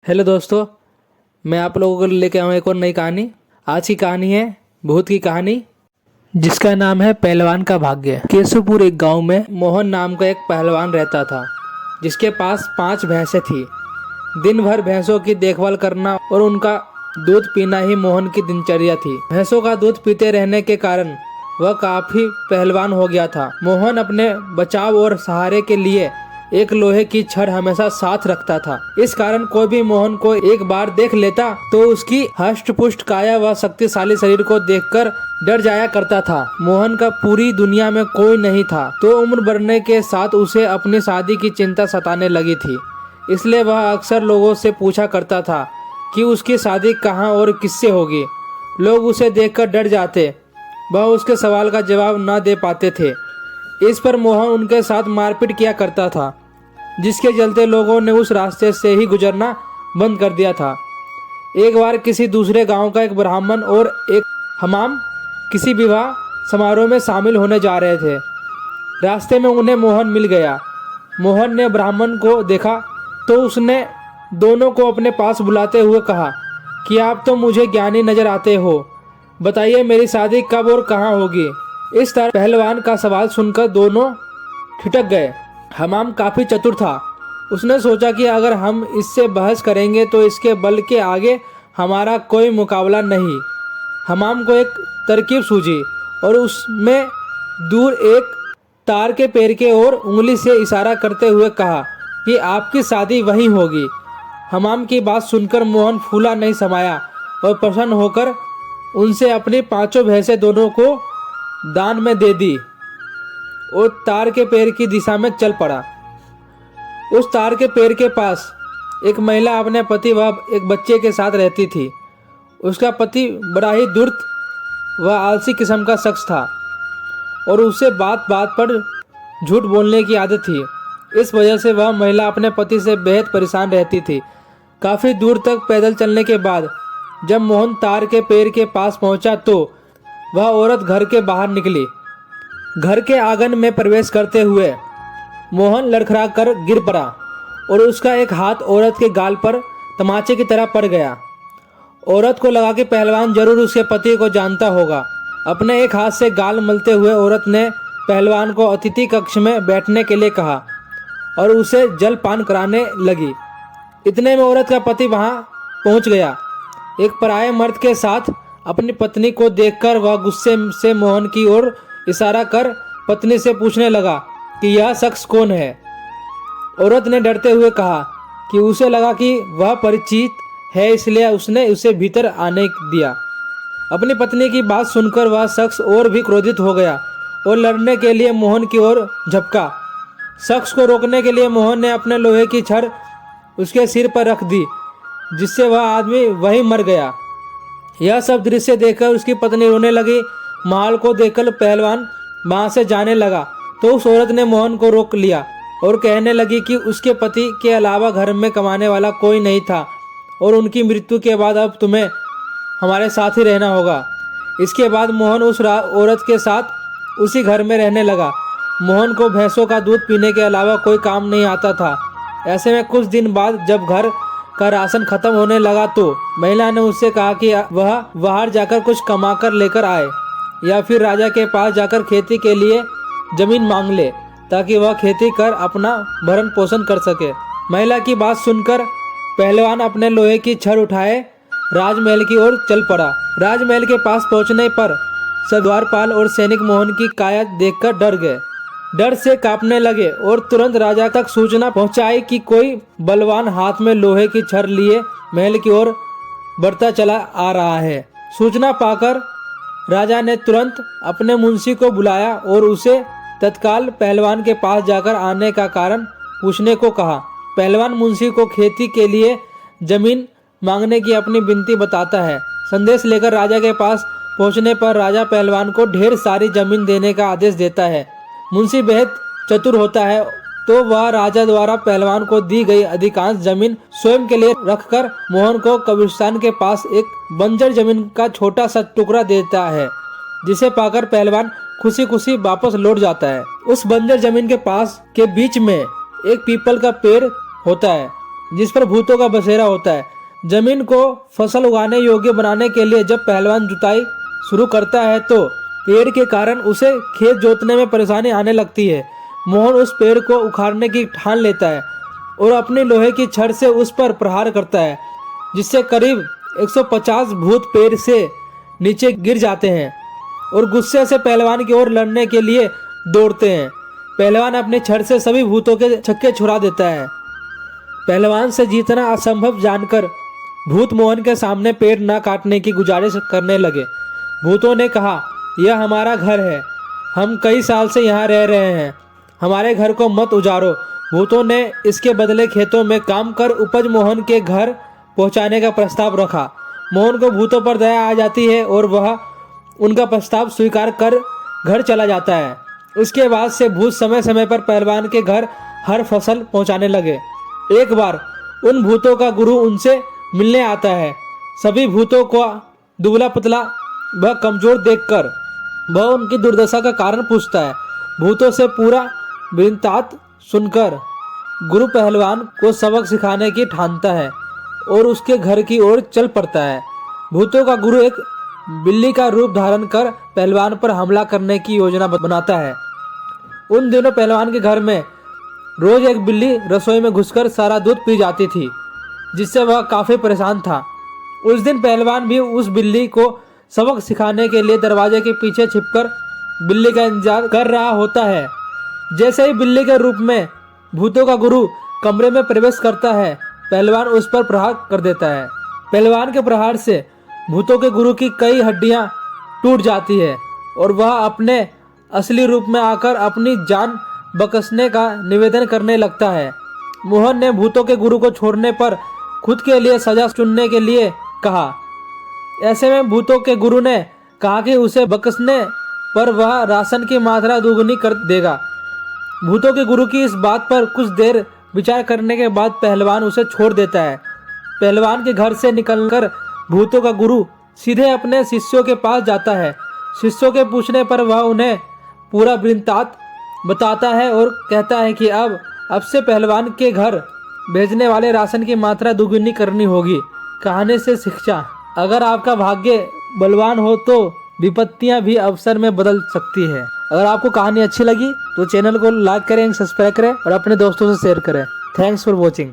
Hello दोस्तों, मैं आप लोगों को लेके आया हूँ एक और नई कहानी। आज की कहानी है भूत की कहानी, जिसका नाम है पहलवान का भाग्य। केशवपुर एक गांव में मोहन नाम का एक पहलवान रहता था, जिसके पास 5 भैंसें थी। दिन भर भैंसों की देखभाल करना और उनका दूध पीना ही मोहन की दिनचर्या थी। भैंसों का दूध पीते रहने के कारण वह काफी पहलवान हो गया था। मोहन अपने बचाव और सहारे के लिए एक लोहे की छड़ हमेशा साथ रखता था। इस कारण कोई भी मोहन को एक बार देख लेता तो उसकी हष्ट पुष्ट काया व शक्तिशाली शरीर को देखकर डर जाया करता था। मोहन का पूरी दुनिया में कोई नहीं था, तो उम्र बढ़ने के साथ उसे अपनी शादी की चिंता सताने लगी थी। इसलिए वह अक्सर लोगों से पूछा करता था कि उसकी शादी कहाँ और किससे होगी। लोग उसे देखकर डर जाते, वह उसके सवाल का जवाब न दे पाते थे। इस पर मोहन उनके साथ मारपीट किया करता था, जिसके चलते लोगों ने उस रास्ते से ही गुजरना बंद कर दिया था। एक बार किसी दूसरे गांव का एक ब्राह्मण और एक हमाम किसी विवाह समारोह में शामिल होने जा रहे थे। रास्ते में उन्हें मोहन मिल गया। मोहन ने ब्राह्मण को देखा तो उसने दोनों को अपने पास बुलाते हुए कहा कि आप तो मुझे ज्ञानी नजर आते हो, बताइए मेरी शादी कब और कहाँ होगी। इस तरह पहलवान का सवाल सुनकर दोनों ठिठक गए। हमाम काफी चतुर था। उसने सोचा कि अगर हम इससे बहस करेंगे तो इसके बल के आगे हमारा कोई मुकाबला नहीं। हमाम को एक तरकीब सूझी और उसमें दूर एक तार के पेड़ के ओर उंगली से इशारा करते हुए कहा कि आपकी शादी वहीं होगी। हमाम की बात सुनकर मोहन फूला नहीं समाया और प्रसन्न होकर उनसे अपनी 5 भैंसें दोनों को दान में दे दी और तार के पेड़ की दिशा में चल पड़ा। उस तार के पेड़ के पास एक महिला अपने पति व एक बच्चे के साथ रहती थी। उसका पति बड़ा ही धूर्त व आलसी किस्म का शख्स था और उसे बात बात पर झूठ बोलने की आदत थी। इस वजह से वह महिला अपने पति से बेहद परेशान रहती थी। काफ़ी दूर तक पैदल चलने के बाद जब मोहन तार के पेड़ के पास पहुंचा तो वह औरत घर के बाहर निकली। घर के आंगन में प्रवेश करते हुए मोहन लड़खड़ा कर गिर पड़ा और उसका एक हाथ औरत के गाल पर तमाचे की तरह पड़ गया। औरत को लगा कि पहलवान जरूर उसके पति को जानता होगा। अपने एक हाथ से गाल मलते हुए औरत ने पहलवान को अतिथि कक्ष में बैठने के लिए कहा और उसे जल पान कराने लगी। इतने में औरत का पति वहां पहुंच गया। एक पराये मर्द के साथ अपनी पत्नी को देखकर वह गुस्से से मोहन की ओर इशारा कर पत्नी से पूछने लगा कि यह शख्स कौन है। औरत ने डरते हुए कहा कि उसे लगा कि वह परिचित है, इसलिए उसने उसे भीतर आने दिया। अपनी पत्नी की बात सुनकर वह शख्स और भी क्रोधित हो गया और लड़ने के लिए मोहन की ओर झपका। शख्स को रोकने के लिए मोहन ने अपने लोहे की छड़ उसके सिर पर रख दी, जिससे वह आदमी वहीं मर गया। यह सब दृश्य देखकर उसकी पत्नी रोने लगी। माल को देखकर पहलवान वहां से जाने लगा तो उस औरत ने मोहन को रोक लिया और कहने लगी कि उसके पति के अलावा घर में कमाने वाला कोई नहीं था और उनकी मृत्यु के बाद अब तुम्हें हमारे साथ ही रहना होगा। इसके बाद मोहन उस औरत के साथ उसी घर में रहने लगा। मोहन को भैंसों का दूध पीने के अलावा कोई काम नहीं आता था। ऐसे में कुछ दिन बाद जब घर का राशन खत्म होने लगा तो महिला ने उससे कहा कि वह बाहर जाकर कुछ कमा कर लेकर आए या फिर राजा के पास जाकर खेती के लिए जमीन मांग ले, ताकि वह खेती कर अपना भरण पोषण कर सके। महिला की बात सुनकर पहलवान अपने लोहे की छड़ उठाए राजमहल की ओर चल पड़ा। राजमहल के पास पहुंचने पर द्वारपाल और सैनिक मोहन की काया देखकर डर गए। डर से कांपने लगे और तुरंत राजा तक सूचना पहुंचाई कि कोई बलवान हाथ में लोहे की छड़ लिए महल की ओर बढ़ता चला आ रहा है। सूचना पाकर राजा ने तुरंत अपने मुंशी को बुलाया और उसे तत्काल पहलवान के पास जाकर आने का कारण पूछने को कहा। पहलवान मुंशी को खेती के लिए जमीन मांगने की अपनी विनती बताता है। संदेश लेकर राजा के पास पहुंचने पर राजा पहलवान को ढेर सारी जमीन देने का आदेश देता है। मुंशी बेहद चतुर होता है तो वह राजा द्वारा पहलवान को दी गई अधिकांश जमीन स्वयं के लिए रखकर मोहन को कब्रिस्तान के पास एक बंजर जमीन का छोटा सा टुकड़ा देता है, जिसे पाकर पहलवान खुशी खुशी वापस लौट जाता है। उस बंजर जमीन के पास के बीच में एक पीपल का पेड़ होता है। जिस पर भूतों का बसेरा होता है। जमीन को फसल उगाने योग्य बनाने के लिए जब पहलवान जुताई शुरू करता है तो पेड़ के कारण उसे खेत जोतने में परेशानी आने लगती है। मोहन उस पेड़ को उखाड़ने की ठान लेता है और अपनी लोहे की छड़ से उस पर प्रहार करता है, जिससे करीब 150 भूत पेड़ से नीचे गिर जाते हैं और गुस्से से पहलवान की ओर लड़ने के लिए दौड़ते हैं। पहलवान अपनी छड़ से सभी भूतों के छक्के छुड़ा देता है। पहलवान से जीतना असंभव जानकर भूत मोहन के सामने पेड़ न काटने की गुजारिश करने लगे। भूतों ने कहा, यह हमारा घर है, हम कई साल से यहाँ रह रहे हैं, हमारे घर को मत उजाड़ो। भूतों ने इसके बदले खेतों में काम कर उपज मोहन के घर पहुँचाने का प्रस्ताव रखा। मोहन को भूतों पर दया आ जाती है और वह उनका प्रस्ताव स्वीकार कर घर चला जाता है। इसके बाद से भूत समय समय पर पहलवान के घर हर फसल पहुँचाने लगे। एक बार उन भूतों का गुरु उनसे मिलने आता है। सभी भूतों को दुबला पतला व कमजोर देखकर वह उनकी दुर्दशा का कारण पूछता है। भूतों से पूरा वृत्तांत सुनकर गुरु पहलवान को सबक सिखाने की ठानता है और उसके घर की ओर चल पड़ता है। भूतों का गुरु एक बिल्ली का रूप धारण कर पहलवान पर हमला करने की योजना बनाता है। उन दिनों पहलवान के घर में रोज एक बिल्ली रसोई में घुसकर सारा दूध पी जाती थी, जिससे वह काफ़ी परेशान था। उस दिन पहलवान भी उस बिल्ली को सबक सिखाने के लिए दरवाजे के पीछे छिपकर बिल्ली का इंतजार कर रहा होता है। जैसे ही बिल्ली के रूप में भूतों का गुरु कमरे में प्रवेश करता है, पहलवान उस पर प्रहार कर देता है। पहलवान के प्रहार से भूतों के गुरु की कई हड्डियां टूट जाती है और वह अपने असली रूप में आकर अपनी जान बख्शने का निवेदन करने लगता है। मोहन ने भूतों के गुरु को छोड़ने पर खुद के लिए सजा चुनने के लिए कहा। ऐसे में भूतों के गुरु ने कहा कि उसे बख्शने पर वह राशन की मात्रा दोगुनी कर देगा। भूतों के गुरु की इस बात पर कुछ देर विचार करने के बाद पहलवान उसे छोड़ देता है। पहलवान के घर से निकलकर भूतों का गुरु सीधे अपने शिष्यों के पास जाता है। शिष्यों के पूछने पर वह उन्हें पूरा वृत्तांत बताता है और कहता है कि अब से पहलवान के घर भेजने वाले राशन की मात्रा दोगुनी करनी होगी। कहानी से शिक्षा, अगर आपका भाग्य बलवान हो तो विपत्तियां भी अवसर में बदल सकती है। अगर आपको कहानी अच्छी लगी तो चैनल को लाइक करें, सब्सक्राइब करें और अपने दोस्तों से शेयर करें। Thanks for watching.